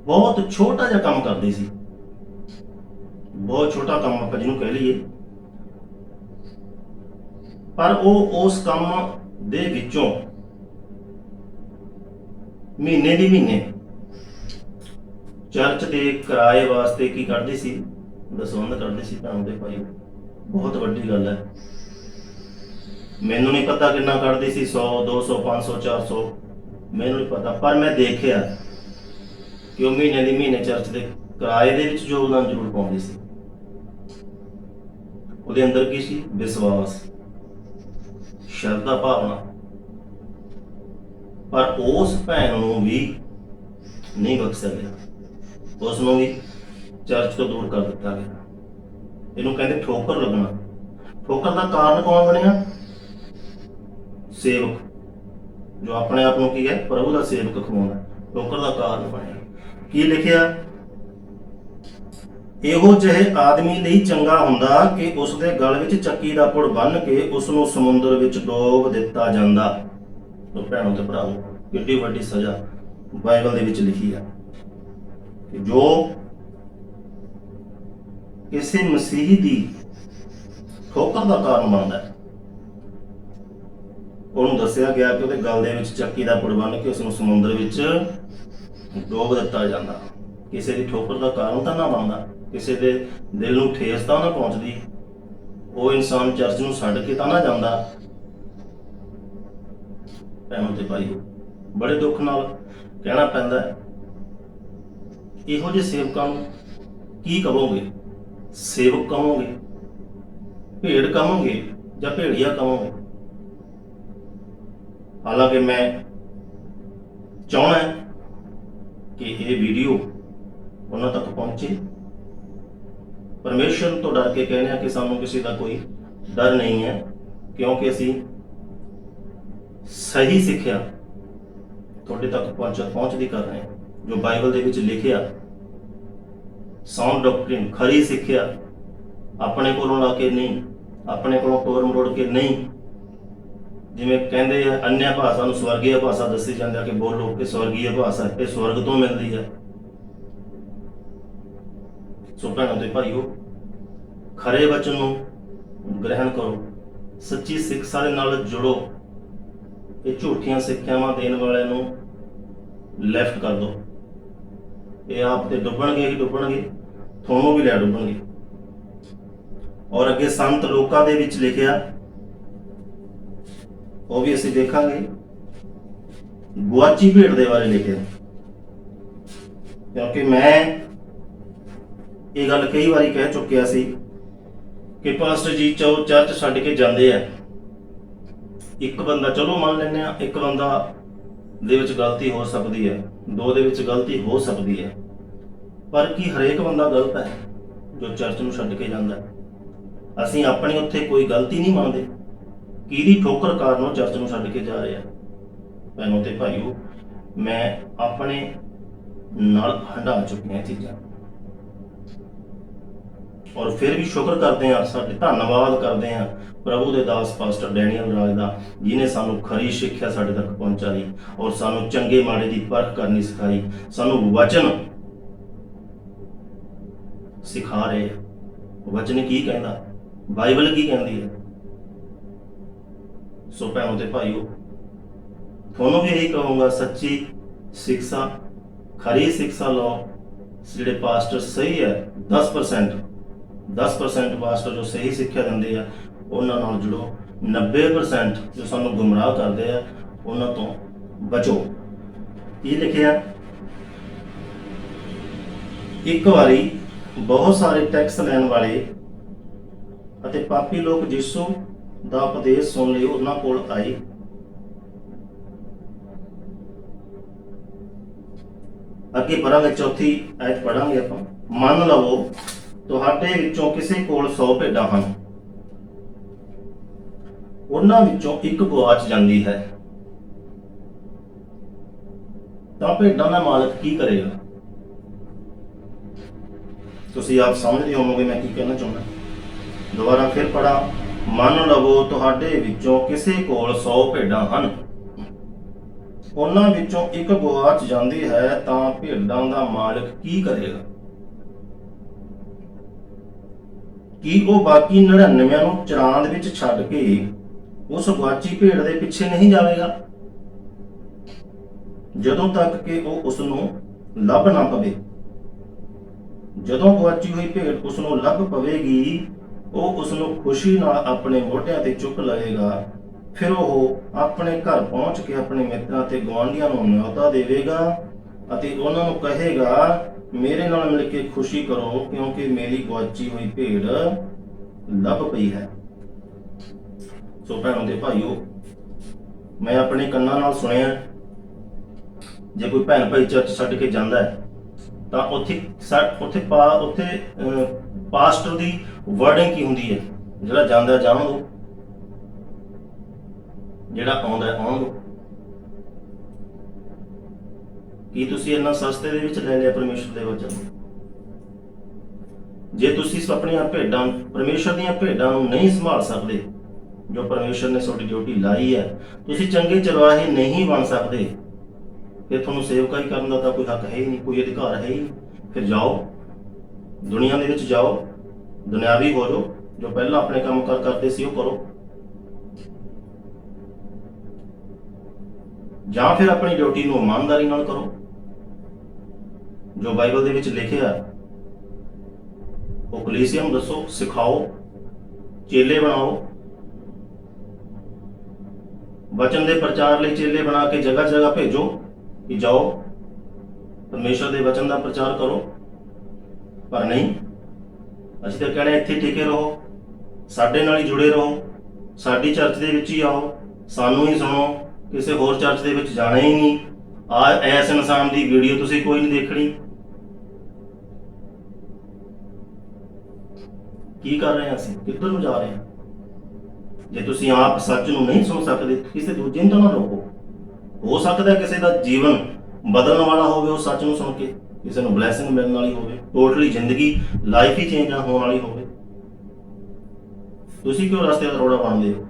ਬਹੁਤ ਛੋਟਾ ਜਿਹਾ ਕੰਮ ਕਰਦੀ ਸੀ, ਬਹੁਤ ਛੋਟਾ ਕੰਮ ਆਪਾਂ ਜਿਹਨੂੰ ਕਹਿ ਲਈਏ, ਪਰ ਉਹ ਉਸ ਕੰਮ ਦੇ ਵਿੱਚੋਂ ਮਹੀਨੇ ਦੀ ਮਹੀਨੇ ਚਰਚ ਦੇ ਕਿਰਾਏ ਵਾਸਤੇ ਕੀ ਕਰਦੀ ਸੀ? ਦਸਵੰਧ ਕਰਦੀ ਸੀ। ਭੈਣ ਦੇ ਭਾਈ, ਬਹੁਤ ਵੱਡੀ ਗੱਲ ਹੈ। ਮੈਨੂੰ ਨਹੀਂ ਪਤਾ ਕਿੰਨਾ ਕੱਢਦੀ ਸੀ, 100, 200, 500, 400, ਮੈਨੂੰ ਨਹੀਂ ਪਤਾ, ਪਰ ਮੈਂ ਦੇਖਿਆ ਕਿ ਉਹ ਮਹੀਨੇ ਦੀ ਮਹੀਨੇ ਚਰਚ ਦੇ ਕਿਰਾਏ ਦੇ ਵਿੱਚ ਯੋਗਦਾਨ ਜ਼ਰੂਰ ਪਾਉਂਦੀ ਸੀ। ਉਹਦੇ ਅੰਦਰ ਕੀ ਸੀ? ਵਿਸ਼ਵਾਸ, ਸ਼ਰਧਾ ਭਾਵਨਾ। ਪਰ ਉਸ ਭੈਣ ਨੂੰ ਵੀ ਨਹੀਂ ਬਖਸ਼ਿਆ ਗਿਆ, ਉਸ ਨੂੰ ਵੀ ਚਰਚ ਤੋਂ ਦੂਰ ਕਰ ਦਿੱਤਾ ਗਿਆ। ਇਹਨੂੰ ਕਹਿੰਦੇ ਠੋਕਰ ਲੱਗਣਾ। ਠੋਕਰ ਦਾ ਕਾਰਨ ਕੌਣ ਬਣਿਆ? ਸੇਵਕ, ਜੋ ਆਪਣੇ ਆਪ ਨੂੰ ਕੀ ਹੈ? ਪ੍ਰਭੂ ਦਾ ਸੇਵਕ ਖਵਾਉਣਾ। ਠੋਕਰ ਦਾ ਕਾਰਨ ਬਣਿਆ। ਕੀ ਲਿਖਿਆ? ਇਹੋ ਜਿਹੇ ਆਦਮੀ ਲਈ ਚੰਗਾ ਹੁੰਦਾ ਕਿ ਉਸਦੇ ਗਲ ਵਿੱਚ ਚੱਕੀ ਦਾ ਪੁੜ ਬੰਨ੍ਹ ਕੇ ਉਸ ਨੂੰ ਸਮੁੰਦਰ ਵਿੱਚ ਡੋਬ ਦਿੱਤਾ ਜਾਂਦਾ। ਤੋ ਭੈਣੋ ਤੇ ਭਰਾਵੋ, ਕਿੱਡੀ ਵੱਡੀ ਸਜ਼ਾ ਬਾਈਬਲ ਦੇ ਵਿੱਚ ਲਿਖੀ ਹੈ ਕਿ ਜੋ ਕਿਸੇ ਮਸੀਹੀ ਦੀ ਠੋਕਰ ਦਾ ਕਾਰਨ ਬਣਦਾ ਹੈ, ਉਹਨੂੰ ਦੱਸਿਆ ਗਿਆ ਕਿ ਉਹਦੇ ਗਲ ਦੇ ਵਿੱਚ ਚੱਕੀ ਦਾ ਪੁੜ ਬੰਨ੍ਹ ਕੇ ਉਸ ਨੂੰ ਸਮੁੰਦਰ ਵਿੱਚ ਡੋਬ ਦਿੱਤਾ ਜਾਂਦਾ। ਕਿਸੇ ਦੀ ਠੋਕਰ ਦਾ ਕਾਰਨ ਤਾਂ ਨਾ ਬਣਦਾ, ਕਿਸੇ ਦੇ ਦਿਲ ਨੂੰ ਠੇਸ ਤਾਂ ਨਾ ਪਹੁੰਚਦੀ, ਉਹ ਇਨਸਾਨ ਚਰਚ ਨੂੰ ਛੱਡ ਕੇ ਤਾਂ ਨਾ ਜਾਂਦਾ। ਭੈਣੋ ਤੇ ਭਾਈਓ, ਬੜੇ ਦੁੱਖ ਨਾਲ ਕਹਿਣਾ ਪੈਂਦਾ ਹੈ, ਇਹੋ ਜਿਹੇ ਸੇਵਕਾਂ ਨੂੰ ਕੀ ਕਹੋਗੇ? ਸੇਵਕ ਕਹੋਗੇ, ਭੇਡ ਕਹੋਗੇ ਜਾਂ ਭੇੜੀਆ ਕਹੋਗੇ? ਹਾਲਾਂਕਿ ਮੈਂ ਚਾਹੁੰਦਾ ਕਿ ਇਹ ਵੀਡੀਓ ਉਹਨਾਂ ਤੱਕ ਪਹੁੰਚੇ। ਪਰਮੇਸ਼ਰ ਤੋਂ ਡਰ ਕੇ ਕਹਿੰਦੇ ਆ ਕਿ ਸਾਨੂੰ ਕਿਸੇ ਦਾ ਕੋਈ ਡਰ ਨਹੀਂ ਹੈ, ਕਿਉਂਕਿ ਅਸੀਂ ਸਹੀ ਸਿੱਖਿਆ ਤੁਹਾਡੇ ਤੱਕ ਪਹੁੰਚਦੀ ਕਰ ਰਹੇ ਹਾਂ। ਜੋ ਬਾਈਬਲ ਦੇ ਵਿੱਚ ਲਿਖਿਆ ਸਾਊਂਡ ਡਾਕਟ੍ਰਿਨ, ਖਰੀ ਸਿੱਖਿਆ, ਆਪਣੇ ਕੋਲੋਂ ਲਾ ਕੇ ਨਹੀਂ, ਆਪਣੇ ਕੋਲੋਂ ਤੋੜ ਮਰੋੜ ਕੇ ਨਹੀਂ। ਜਿਵੇਂ ਕਹਿੰਦੇ ਆ ਅਨਿਆ ਭਾਸ਼ਾ ਨੂੰ ਸਵਰਗੀ ਭਾਸ਼ਾ ਦੱਸੀ ਜਾਂਦੀ ਆ ਕਿ ਬੋਲੋ ਕਿ ਸਵਰਗੀ ਭਾਸ਼ਾ ਇਹ ਸਵਰਗ ਤੋਂ ਮਿਲਦੀ ਹੈ। ਸੋ ਭੈਣਾਂ ਤੇ ਭਾਈਓ, ਖਰੇ ਵਚਨ ਨੂੰ ਗ੍ਰਹਿਣ ਕਰੋ, ਸੱਚੀ ਸਿੱਖਿਆ ਦੇ ਨਾਲ ਜੁੜੋ। ਇਹ ਝੂਠੀਆਂ ਸਿੱਖਿਆਵਾਂ ਦੇਣ ਵਾਲਿਆਂ ਨੂੰ ਲੈਫਟ ਕਰ ਦਿਓ। ਇਹ ਆਪ ਤੇ ਡੁੱਬਣਗੇ ਹੀ ਡੁੱਬਣਗੇ, ਤੁਹਾਨੂੰ ਵੀ ਲੈ ਡੁੱਬਣਗੇ। ਔਰ ਅੱਗੇ ਸੰਤ ਲੋਕਾਂ ਦੇ ਵਿੱਚ ਲਿਖਿਆ, ਉਹ ਵੀ ਅਸੀਂ ਦੇਖਾਂਗੇ, ਗੁਆਚੀ ਭੇਡ ਦੇ ਬਾਰੇ ਲਿਖਿਆ। ਕਿਉਂਕਿ ਮੈਂ ਇਹ ਗੱਲ ਕਈ ਵਾਰੀ ਕਹਿ ਚੁੱਕਿਆ ਸੀ ਕਿ ਪਾਸਟਰ ਜੀ ਚਰਚ ਛੱਡ ਕੇ ਜਾਂਦੇ ਆ। ਇੱਕ ਬੰਦਾ, ਚਲੋ ਮੰਨ ਲੈਂਦੇ ਆ, ਇੱਕ ਬੰਦਾ ਦੇ ਵਿੱਚ ਗਲਤੀ ਹੋ ਸਕਦੀ ਹੈ, ਦੋ ਦੇ ਵਿੱਚ ਗਲਤੀ ਹੋ ਸਕਦੀ ਹੈ, ਪਰ ਕੀ ਹਰੇਕ ਬੰਦਾ ਗਲਤ ਹੈ ਜੋ ਚਰਚ ਨੂੰ ਛੱਡ ਕੇ ਜਾਂਦਾ ਹੈ? ਅਸੀਂ ਆਪਣੀ ਉੱਥੇ ਕੋਈ ਗਲਤੀ ਨਹੀਂ ਮੰਨਦੇ, ਕਿਹਦੀ ਠੋਕਰ ਕਾਰਨ ਉਹ ਚਰਚ ਨੂੰ ਛੱਡ ਕੇ ਜਾ ਰਿਹਾ? ਭੈਣੋ ਤੇ ਭਾਈਓ, ਮੈਂ ਆਪਣੇ ਨਾਲ ਹੰਢਾ ਚੁੱਕੀਆਂ ਚੀਜ਼ਾਂ, ਔਰ ਫਿਰ ਵੀ ਸ਼ੁਕਰ ਕਰਦੇ ਹਾਂ, ਸਾਡੇ ਧੰਨਵਾਦ ਕਰਦੇ ਹਾਂ ਪ੍ਰਭੂ ਦੇ ਦਾਸ ਪਾਸਟਰ ਡੈਨੀਅਲ ਰਾਜ ਦਾ, ਜਿਹਨੇ ਸਾਨੂੰ ਖਰੀ ਸਿੱਖਿਆ ਸਾਡੇ ਤੱਕ ਪਹੁੰਚਾਈ ਔਰ ਸਾਨੂੰ ਚੰਗੇ ਮਾੜੇ ਦੀ ਪਰਖ ਕਰਨੀ ਸਿਖਾਈ, ਸਾਨੂੰ ਵਚਨ ਸਿਖਾ ਰਹੇ। ਵਚਨ ਕੀ ਕਹਿੰਦਾ, ਬਾਈਬਲ ਕੀ ਕਹਿੰਦੀ ਹੈ? ਸੋ ਭੈਣੋ ਤੇ ਭਾਈਓ, ਤੁਹਾਨੂੰ ਵੀ ਇਹੀ ਕਹੂੰਗਾ, ਸੱਚੀ ਸਿੱਖਿਆ, ਖਰੀ ਸਿੱਖਿਆ ਲਓ। ਜਿਹੜੇ ਪਾਸਟਰ ਸਹੀ ਹੈ, 10% ਪਾਸਟਰ ਜੋ ਸਹੀ ਸਿੱਖਿਆ ਦਿੰਦੇ ਆ, ਉਹਨਾਂ ਨਾਲ ਜੁੜੋ। 90% ਜੋ ਸਾਨੂੰ ਗੁੰਮਰਾਹ ਕਰਦੇ ਆ, ਉਹਨਾਂ ਤੋਂ ਬਚੋ। ਕੀ ਲਿਖਿਆ? ਇੱਕ ਵਾਰੀ ਬਹੁਤ ਸਾਰੇ ਟੈਕਸ ਲੈਣ ਵਾਲੇ ਅਤੇ ਪਾਪੀ ਲੋਕ ਯਿਸੂ ਦਾ ਉਪਦੇਸ਼ ਸੁਣ ਲਈ ਉਹਨਾਂ ਕੋਲ ਆਏ। ਅੱਗੇ ਪੜਾਂਗੇ, ਚੌਥੀ ਐਤ ਪੜਾਂਗੇ ਆਪਾਂ। ਮੰਨ ਲਵੋ ਤੁਹਾਡੇ ਵਿੱਚੋਂ ਕਿਸੇ ਕੋਲ 100 ਭੇਡਾਂ ਹਨ, ਉਹਨਾਂ ਵਿੱਚੋਂ ਇੱਕ ਗੁਆਚ ਜਾਂਦੀ ਹੈ, ਤਾਂ ਭੇਡਾਂ ਦਾ ਮਾਲਕ ਕੀ ਕਰੇਗਾ? ਤੁਸੀਂ ਆਪ ਸਮਝਦੇ ਹੋਵੋਗੇ ਮੈਂ ਕੀ ਕਹਿਣਾ ਚਾਹੁੰਦਾ। ਦੁਬਾਰਾ ਫਿਰ ਪੜਾਂ। ਮੰਨ ਲਵੋ ਤੁਹਾਡੇ ਵਿੱਚੋਂ ਕਿਸੇ ਕੋਲ 100 ਭੇਡਾਂ ਹਨ, ਉਹਨਾਂ ਵਿੱਚੋਂ ਇੱਕ ਗੁਆਚ ਜਾਂਦੀ ਹੈ, ਤਾਂ ਭੇਡਾਂ ਦਾ ਮਾਲਕ ਕੀ ਕਰੇਗਾ? ਕੀ ਉਹ ਬਾਕੀ 99 ਨੂੰ ਚਰਾਂਦ ਵਿੱਚ ਛੱਡ ਕੇ ਉਸ ਗੁਆਚੀ ਭੇਡ ਦੇ ਪਿੱਛੇ ਨਹੀਂ ਜਾਵੇਗਾ ਜਦੋਂ ਤੱਕ ਕਿ ਉਹ ਉਸ ਨੂੰ ਲੱਭ ਨਾ ਪਵੇ? ਜਦੋਂ ਗੁਆਚੀ ਹੋਈ ਭੇਡ ਉਸ ਨੂੰ ਲੱਭ ਪਵੇਗੀ, ਉਹ ਉਸ ਨੂੰ ਖੁਸ਼ੀ ਨਾਲ ਆਪਣੇ ਮੋਢਿਆਂ ਤੇ ਚੁੱਕ ਲਵੇਗਾ। ਫਿਰ ਉਹ ਆਪਣੇ ਘਰ ਪਹੁੰਚ ਕੇ ਆਪਣੇ ਮਿੱਤਰਾਂ ਤੇ ਗੁਆਂਢੀਆਂ ਨੂੰ ਨਿਉਤਾ ਦੇਵੇਗਾ ਅਤੇ ਉਹਨਾਂ ਨੂੰ ਕਹੇਗਾ, ਮੇਰੇ ਨਾਲ ਮਿਲ ਕੇ ਖੁਸ਼ੀ ਕਰੋ, ਕਿਉਂਕਿ ਮੇਰੀ ਗੁਆਚੀ ਹੋਈ ਭੇਡ ਲੱਭ ਪਈ ਹੈ। ਸੋ ਭੈਣੋ ਤੇ ਭਾਈਓ, ਮੈਂ ਆਪਣੇ ਕੰਨਾਂ ਨਾਲ ਸੁਣਿਆ, ਜੇ ਕੋਈ ਭੈਣ ਭਾਈ ਚਰਚ ਛੱਡ ਕੇ ਜਾਂਦਾ ਹੈ ਤਾਂ ਉੱਥੇ ਪਾਸਟਰ ਦੀ ਵਰਡਿੰਗ ਕੀ ਹੁੰਦੀ ਹੈ? ਜਿਹੜਾ ਜਾਂਦਾ ਜਾਣ ਦਿਓ, ਜਿਹੜਾ ਆਉਂਦਾ ਆਉਣ ਦਿਓ। ਕੀ ਤੁਸੀਂ ਇੰਨਾ ਸਸਤੇ ਦੇ ਵਿੱਚ ਲੈ ਲਿਆ ਪਰਮੇਸ਼ਰ ਦੇ ਵਚਨ? ਜੇ ਤੁਸੀਂ ਆਪਣੀਆਂ ਭੇਡਾਂ, ਪਰਮੇਸ਼ਰ ਦੀਆਂ ਭੇਡਾਂ ਨੂੰ ਨਹੀਂ ਸੰਭਾਲ ਸਕਦੇ, ਜੋ ਪਰਮੇਸ਼ਰ ਨੇ ਤੁਹਾਡੀ ਡਿਊਟੀ ਲਾਈ ਹੈ, ਤੁਸੀਂ ਚੰਗੇ ਚਰਵਾਹੇ ਨਹੀਂ ਬਣ ਸਕਦੇ, ਫਿਰ ਤੁਹਾਨੂੰ ਸੇਵਕਾਈ ਕਰਨ ਦਾ ਤਾਂ ਕੋਈ ਹੱਕ ਹੈ ਹੀ ਨਹੀਂ, ਕੋਈ ਅਧਿਕਾਰ ਹੈ ਹੀ ਨਹੀਂ। ਫਿਰ ਜਾਓ, ਦੁਨੀਆ ਦੇ ਵਿੱਚ ਜਾਓ, ਦੁਨਿਆਵੀ ਹੋ ਜਾਓ, ਜੋ ਪਹਿਲਾਂ ਆਪਣੇ ਕੰਮ ਕਰਦੇ ਸੀ ਉਹ ਕਰੋ, ਜਾਂ ਫਿਰ ਆਪਣੀ ਡਿਊਟੀ ਨੂੰ ਇਮਾਨਦਾਰੀ ਨਾਲ ਕਰੋ। ਜੋ ਬਾਈਬਲ ਦੇ ਵਿੱਚ ਲਿਖਿਆ ਉਹ ਕਲੀਸਿਆ ਨੂੰ ਦੱਸੋ, ਸਿਖਾਓ, ਚੇਲੇ ਬਣਾਓ। ਵਚਨ ਦੇ ਪ੍ਰਚਾਰ ਲਈ ਚੇਲੇ ਬਣਾ ਕੇ ਜਗ੍ਹਾ ਜਗ੍ਹਾ ਭੇਜੋ ਕਿ ਜਾਓ ਪਰਮੇਸ਼ਰ ਦੇ ਵਚਨ ਦਾ ਪ੍ਰਚਾਰ ਕਰੋ। ਪਰ ਨਹੀਂ, ਅਸੀਂ ਤਾਂ ਕਹਿਣਾ ਇੱਥੇ ਟਿਕੇ ਰਹੋ, ਸਾਡੇ ਨਾਲ ਹੀ ਜੁੜੇ ਰਹੋ, ਸਾਡੀ ਚਰਚ ਦੇ ਵਿੱਚ ਹੀ ਆਓ, ਸਾਨੂੰ ਹੀ ਸੁਣੋ, ਕਿਸੇ ਹੋਰ ਚਰਚ ਦੇ ਵਿੱਚ ਜਾਣਾ ਹੀ ਨਹੀਂ। ਐਸ ਇਨਸਾਨ ਦੀ ਵੀਡੀਓ ਤੁਸੀਂ ਕੋਈ ਨਹੀਂ ਦੇਖਣੀ, ਕੀ ਕਰ ਰਹੇ ਹਾਂ ਅਸੀਂ, ਕਿੱਧਰ ਨੂੰ ਜਾ ਰਹੇ ਹਾਂ? ਜੇ ਤੁਸੀਂ ਆਪ ਸੱਚ ਨੂੰ ਨਹੀਂ ਸੁਣ ਸਕਦੇ, ਕਿਸੇ ਦੂਜੇ ਨੂੰ ਤਾਂ ਨਾ ਰੋਕੋ। ਹੋ ਸਕਦਾ ਕਿਸੇ ਦਾ ਜੀਵਨ ਬਦਲਣ ਵਾਲਾ ਹੋਵੇ ਉਸ ਸੱਚ ਨੂੰ ਸੁਣ ਕੇ, ਕਿਸੇ ਨੂੰ ਬਲੈਸਿੰਗ ਮਿਲਣ ਵਾਲੀ ਹੋਵੇ, ਟੋਟਲੀ ਜ਼ਿੰਦਗੀ ਲਾਈਫ ਹੀ ਚੇਂਜ ਹੋਣ ਵਾਲੀ ਹੋਵੇ। ਤੁਸੀਂ ਕਿਉਂ ਰਸਤੇ ਦਾ ਰੋੜਾ ਬਣਦੇ ਹੋ?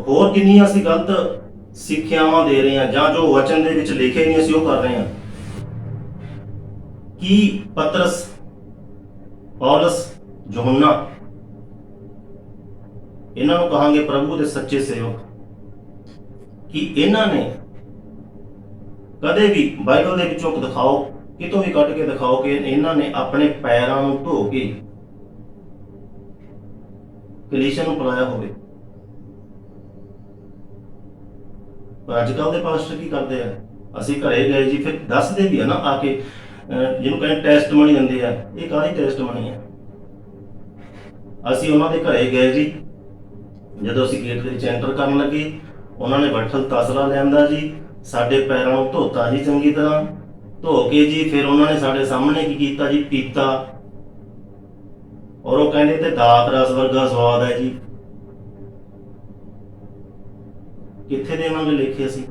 ਹੋਰ ਕਿੰਨੀਆਂ ਅਸੀਂ ਗਲਤ ਸਿੱਖਿਆਵਾਂ ਦੇ ਰਹੇ ਹਾਂ, ਜਾਂ ਜੋ ਵਚਨ ਦੇ ਵਿੱਚ ਲਿਖੇ ਨਹੀਂ ਅਸੀਂ ਉਹ ਕਰ ਰਹੇ ਹਾਂ। ਕੀ ਪਤਰਸ, ਪੌਲਸ, ਯਹੋਨਾ, ਇਹਨਾਂ ਨੂੰ ਕਹਾਂਗੇ ਪ੍ਰਭੂ ਦੇ ਸੱਚੇ ਸੇਵਕ, ਕਿ ਇਹਨਾਂ ਨੇ ਕਦੇ ਵੀ ਬਾਈਬਲ ਦੇ ਵਿੱਚੋਂ ਦਿਖਾਓ, ਕਿਤੋਂ ਵੀ ਕੱਢ ਕੇ ਦਿਖਾਓ ਕਿ ਇਹਨਾਂ ਨੇ ਆਪਣੇ ਪੈਰਾਂ ਨੂੰ ਧੋ ਕੇ ਕਲੀਸਿਆ ਨੂੰ ਪਿਲਾਇਆ ਹੋਵੇ। ਪਰ ਅੱਜ ਕੱਲ੍ਹ ਦੇ ਪਾਸਟਰ ਕੀ ਕਰਦੇ ਆ? ਅਸੀਂ ਘਰੇ ਗਏ ਜੀ, ਫਿਰ ਦੱਸਦੇ ਵੀ ਆ ਨਾ ਆ ਕੇ, ਜਿਹਨੂੰ ਕਹਿੰਦੇ ਟੈਸਟਮਨੀ ਦਿੰਦੇ ਆ। ਇਹ ਕਾਹਦੀ ਟੈਸਟਮਨੀ ਆ? ਅਸੀਂ ਉਹਨਾਂ ਦੇ ਘਰੇ ਗਏ ਜੀ, ਜਦੋਂ ਅਸੀਂ ਗੇਟ ਦੇ ਵਿੱਚ ਐਂਟਰ ਕਰਨ ਲੱਗੇ, ਉਹਨਾਂ ਨੇ ਬੱਠਲ ਤਸਲਾ ਲਿਆਂਦਾ ਜੀ, ਸਾਡੇ ਪੈਰਾਂ ਨੂੰ ਧੋਤਾ ਜੀ, ਚੰਗੀ ਤਰ੍ਹਾਂ ਧੋ ਕੇ ਜੀ। ਫਿਰ ਉਹਨਾਂ ਨੇ ਸਾਡੇ ਸਾਹਮਣੇ ਕੀ ਕੀਤਾ ਜੀ? ਪੀਤਾ। ਔਰ ਉਹ ਕਹਿੰਦੇ ਤੇ ਦਾਤ ਰਸ ਵਰਗਾ ਸਵਾਦ ਹੈ ਜੀ। ਕਿੱਥੇ ਦੇਵਾਂਗੇ ਲੇਖੇ ਅਸੀਂ?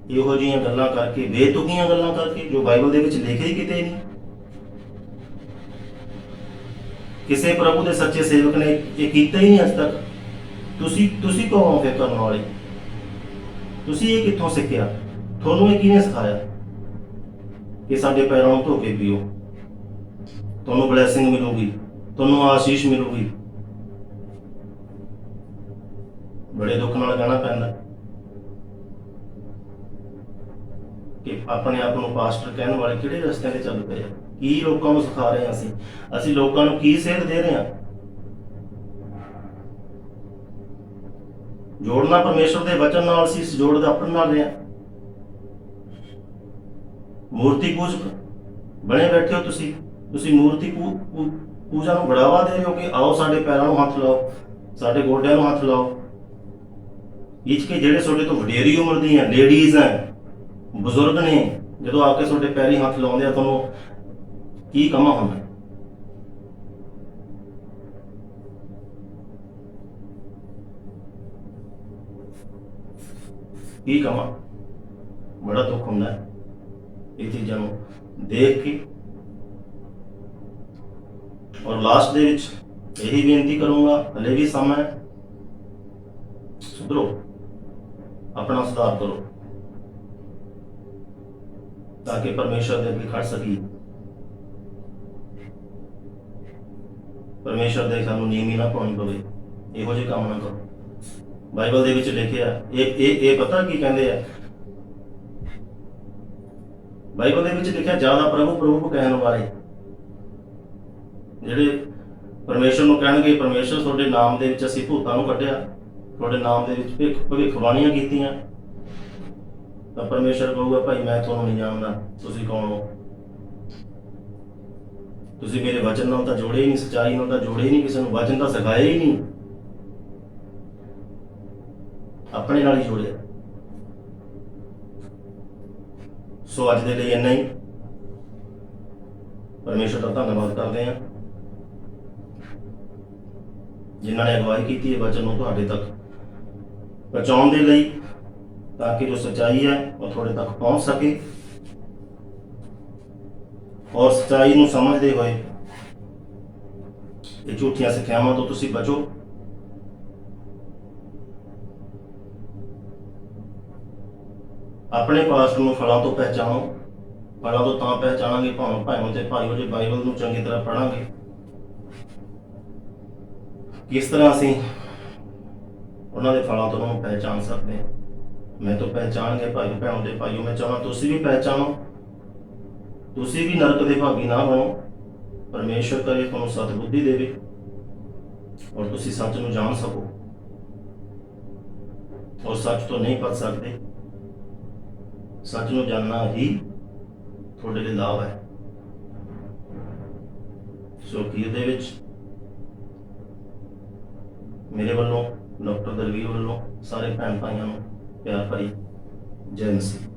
ਇਹੋ ਜਿਹੀਆਂ ਗੱਲਾਂ ਕਰਕੇ, ਬੇਤੁਕੀਆਂ ਗੱਲਾਂ ਕਰਕੇ, ਜੋ ਬਾਈਬਲ ਦੇ ਵਿੱਚ ਲਿਖੇ ਹੀ ਕਿਤੇ ਨਹੀਂ। ਕਿਸੇ ਪ੍ਰਭੂ ਦੇ ਸੱਚੇ ਸੇਵਕ ਨੇ ਇਹ ਕੀਤਾ ਹੀ ਨਹੀਂ ਅੱਜ ਤੱਕ। ਤੁਸੀਂ ਕੌਣ ਹੋ ਫਿਰ ਕਰਨ ਵਾਲੇ? ਤੁਸੀਂ ਇਹ ਕਿੱਥੋਂ ਸਿੱਖਿਆ? ਤੁਹਾਨੂੰ ਇਹ ਕਿਹਨੇ ਸਿਖਾਇਆ ਕਿ ਸਾਡੇ ਪੈਰਾਂ ਨੂੰ ਧੋ ਕੇ ਪੀਓ, ਤੁਹਾਨੂੰ ਬਲੈਸਿੰਗ ਮਿਲੂਗੀ, ਤੁਹਾਨੂੰ ਆਸ਼ੀਸ਼ ਮਿਲੂਗੀ? ਬੜੇ ਦੁੱਖ ਨਾਲ ਕਹਿਣਾ ਪੈਂਦਾ ਕਿ ਆਪਣੇ ਆਪ ਨੂੰ ਪਾਸਟਰ ਕਹਿਣ ਵਾਲੇ ਕਿਹੜੇ ਰਸਤਿਆਂ ਤੇ ਚੱਲ ਪਏ ਆ। ਕੀ ਲੋਕਾਂ ਨੂੰ ਸਿਖਾ ਰਹੇ ਹਾਂ ਅਸੀਂ ਲੋਕਾਂ ਨੂੰ ਕੀ ਸੇਧ ਦੇ ਰਹੇ ਹਾਂ? ਜੋੜਨਾ ਪਰਮੇਸ਼ਵਰ ਦੇ ਵਚਨ ਨਾਲ ਸੀ, ਇਸ ਜੋੜ ਦਾ ਆਪਣੇ ਨਾਲ ਰਿਹਾ। ਮੂਰਤੀ ਪੂਜਕ ਬਣੇ ਬੈਠੇ ਹੋ ਤੁਸੀਂ ਮੂਰਤੀ ਪੂਜਾ ਨੂੰ ਬੜਾਵਾ ਦੇ ਰਹੇ ਹੋ ਕਿ ਆਓ ਸਾਡੇ ਪੈਰਾਂ ਨੂੰ ਹੱਥ ਲਾਓ, ਸਾਡੇ ਗੋਡਿਆਂ ਨੂੰ ਹੱਥ ਲਾਓ। ਇਸ ਕੇ ਜਿਹੜੇ ਤੁਹਾਡੇ ਤੋਂ ਵਡੇਰੀ ਉਮਰ ਦੀਆਂ ਲੇਡੀਜ਼ ਹੈ, ਬਜ਼ੁਰਗ ਨੇ, ਜਦੋਂ ਆ ਕੇ ਤੁਹਾਡੇ ਪੈਰੀ ਹੱਥ ਲਾਉਂਦੇ ਆ, ਤੁਹਾਨੂੰ ਕੀ ਕਮਾ ਹੁੰਦਾ? ਕੀ ਕਮਾ? ਬੜਾ ਦੁੱਖ ਹੁੰਦਾ ਹੈ ਇਹ ਚੀਜ਼ਾਂ ਨੂੰ ਦੇਖ ਕੇ। ਔਰ ਲਾਸਟ ਦੇ ਵਿੱਚ ਇਹੀ ਬੇਨਤੀ ਕਰੂੰਗਾ, ਹਲੇ ਵੀ ਸਮਾਂ ਹੈ, ਸੁਧਰੋ, ਆਪਣਾ ਸੁਧਾਰ ਕਰੋ, ਤਾਂ ਕਿ ਪਰਮੇਸ਼ਰ ਦੇ ਅੱਗੇ ਖੜ ਸਕੀਏ। ਪਰਮੇਸ਼ਰ ਦੇ ਸਾਨੂੰ ਨੀਵੀਂ ਨਾ ਪਾਉਣੀ ਪਵੇ, ਇਹੋ ਜਿਹੇ ਕੰਮ ਨਾ ਕਰੋ। ਬਾਈਬਲ ਦੇ ਵਿੱਚ ਲਿਖਿਆ, ਇਹ ਪਤਾ ਕੀ ਕਹਿੰਦੇ ਆ? ਬਾਈਬਲ ਦੇ ਵਿੱਚ ਲਿਖਿਆ, ਜ਼ਿਆਦਾ ਪ੍ਰਭੂ ਕਹਿਣ ਵਾਲੇ ਜਿਹੜੇ ਪਰਮੇਸ਼ਰ ਨੂੰ ਕਹਿਣਗੇ, ਪਰਮੇਸ਼ਰ ਤੁਹਾਡੇ ਨਾਮ ਦੇ ਵਿੱਚ ਅਸੀਂ ਭੂਤਾਂ ਨੂੰ ਕੱਢਿਆ, ਤੁਹਾਡੇ ਨਾਮ ਦੇ ਵਿੱਚ ਭਵਿੱਖਬਾਣੀਆਂ ਕੀਤੀਆਂ, ਤਾਂ ਪਰਮੇਸ਼ਰ ਕਹੂਗਾ, ਭਾਈ ਮੈਂ ਤੁਹਾਨੂੰ ਨਹੀਂ ਜਾਣਦਾ, ਤੁਸੀਂ ਕੌਣ ਹੋ? ਤੁਸੀਂ ਮੇਰੇ ਵਚਨ ਨਾਲ ਤਾਂ ਜੋੜੇ ਹੀ ਨਹੀਂ, ਸੱਚਾਈ ਨਾਲ ਤਾਂ ਜੋੜੇ ਹੀ ਨਹੀਂ, ਕਿਸੇ ਨੂੰ ਵਚਨ ਤਾਂ ਸਿਖਾਇਆ ਹੀ ਨਹੀਂ, ਆਪਣੇ ਨਾਲ ਹੀ ਜੋੜਿਆ। ਸੋ ਅੱਜ ਦੇ ਲਈ ਇੰਨਾ ਹੀ। ਪਰਮੇਸ਼ਰ ਦਾ ਧੰਨਵਾਦ ਕਰਦੇ ਹਾਂ ਜਿਨ੍ਹਾਂ ਨੇ ਅਗਵਾਈ ਕੀਤੀ ਹੈ ਵਚਨ ਨੂੰ ਤੁਹਾਡੇ ਤੱਕ ਪਹੁੰਚਾਉਣ ਦੇ ਲਈ, ਤਾਂ ਕਿ ਜੋ ਸੱਚਾਈ ਹੈ ਉਹ ਤੁਹਾਡੇ ਤੱਕ ਪਹੁੰਚ ਸਕੇ, ਔਰ ਸੱਚਾਈ ਨੂੰ ਸਮਝਦੇ ਹੋਏ ਇਹ ਝੂਠੀਆਂ ਸਿੱਖਿਆਵਾਂ ਤੋਂ ਤੁਸੀਂ ਬਚੋ। ਆਪਣੇ ਪਾਸਟਰ ਨੂੰ ਫਲਾਂ ਤੋਂ ਪਹਿਚਾਣੋ। ਫਲਾਂ ਤੋਂ ਤਾਂ ਪਹਿਚਾਣਾਂਗੇ ਭਾਈਓ ਤੇ ਭਾਈਓ ਜੇ ਬਾਈਬਲ ਨੂੰ ਚੰਗੀ ਤਰ੍ਹਾਂ ਪੜ੍ਹਾਂਗੇ। ਕਿਸ ਤਰ੍ਹਾਂ ਅਸੀਂ ਉਹਨਾਂ ਦੇ ਫਲਾਂ ਤੋਂ ਉਹਨੂੰ ਪਹਿਚਾਣ ਸਕਦੇ ਹਾਂ? ਮੈਂ ਤਾਂ ਪਹਿਚਾਣ ਗਏ ਭਾਈ ਭੈਣੋਂ ਤੇ ਭਾਈਓ, ਮੈਂ ਚਾਹੁੰਦਾ ਤੁਸੀਂ ਵੀ ਪਹਿਚਾਣੋ, ਤੁਸੀਂ ਵੀ ਨਰਕ ਦੇ ਭਾਗੀ ਨਾ ਬਣੋ। ਪਰਮੇਸ਼ਰ ਕਰੇ ਤੁਹਾਨੂੰ ਸਤਿਬੁੱਧੀ ਦੇਵੇ ਔਰ ਤੁਸੀਂ ਸੱਚ ਨੂੰ ਜਾਣ ਸਕੋ, ਔਰ ਸੱਚ ਤੋਂ ਨਹੀਂ ਭੱਜ ਸਕਦੇ। ਸੱਚ ਨੂੰ ਜਾਣਨਾ ਹੀ ਤੁਹਾਡੇ ਲਈ ਲਾਭ ਹੈ। ਸੋ ਅਖੀਰ ਦੇ ਵਿੱਚ ਮੇਰੇ ਵੱਲੋਂ, ਡਾਕਟਰ ਦਲਵੀਰ ਵੱਲੋਂ ਸਾਰੇ ਭੈਣ ਭਾਈਆਂ ਨੂੰ ਪਿਆਰ ਭਰੀ ਜੈ ਮਸੀਹ।